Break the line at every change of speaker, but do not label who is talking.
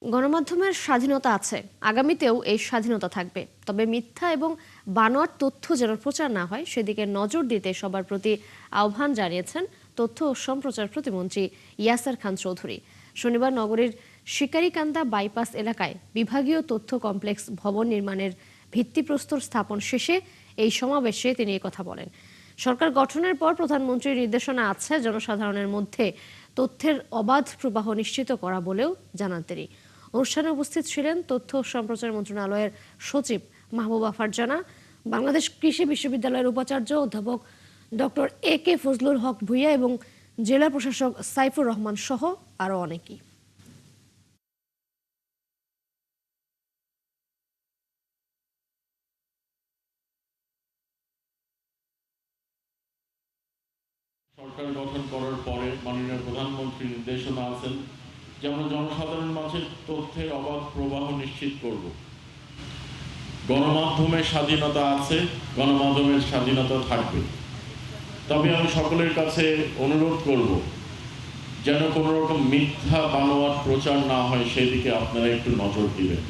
গণমাধ্যমের স্বাধীনতা আছে, আগামীতেও এই স্বাধীনতা থাকবে। তবে মিথ্যা এবং বানোয়াট তথ্য যেন প্রচার না হয় সেদিকে নজর দিতে সবার প্রতি আহ্বান জানিয়েছেন তথ্য ও সম্প্রচার প্রতিমন্ত্রী ইয়াসার খান চৌধুরী। শনিবার নগরীর শিকারীকান্দা বাইপাস এলাকায় বিভাগীয় তথ্য কমপ্লেক্স ভবন নির্মাণের ভিত্তিপ্রস্তর স্থাপন শেষে এই সমাবেশে তিনি কথা বলেন। সরকার গঠনের পর প্রধানমন্ত্রীর নির্দেশনা আছে জনসাধারণের মধ্যে তথ্যের অবাধ প্রবাহ নিশ্চিত করা বলেও জানান তিনি। অনুষ্ঠানে উপস্থিত ছিলেন তথ্য ও সম্প্রচার মন্ত্রণালয়ের সচিব মাহবুবা ফারজানা, বাংলাদেশ কৃষি বিশ্ববিদ্যালয়ের উপাচার্য অধ্যাপক ডক্টর AK ফজলুল হক ভূঁইয়া এবং জেলা প্রশাসক সাইফুর রহমান সহ আরও অনেকেই।
সরকার গঠন করার পরে মাননীয় প্রধানমন্ত্রী নির্দেশনা আছেন যে আমরা জনসাধারণের মাঝে তথ্যের অবাধ প্রবাহ নিশ্চিত করব। গণমাধ্যমের স্বাধীনতা আছে, গণমাধ্যমের স্বাধীনতা থাকবে। তবে আমি সকলের কাছে অনুরোধ করব যেন কোনো রকম মিথ্যা বানোয়াট প্রচার না হয় সেদিকে আপনারা একটু নজর দিবেন।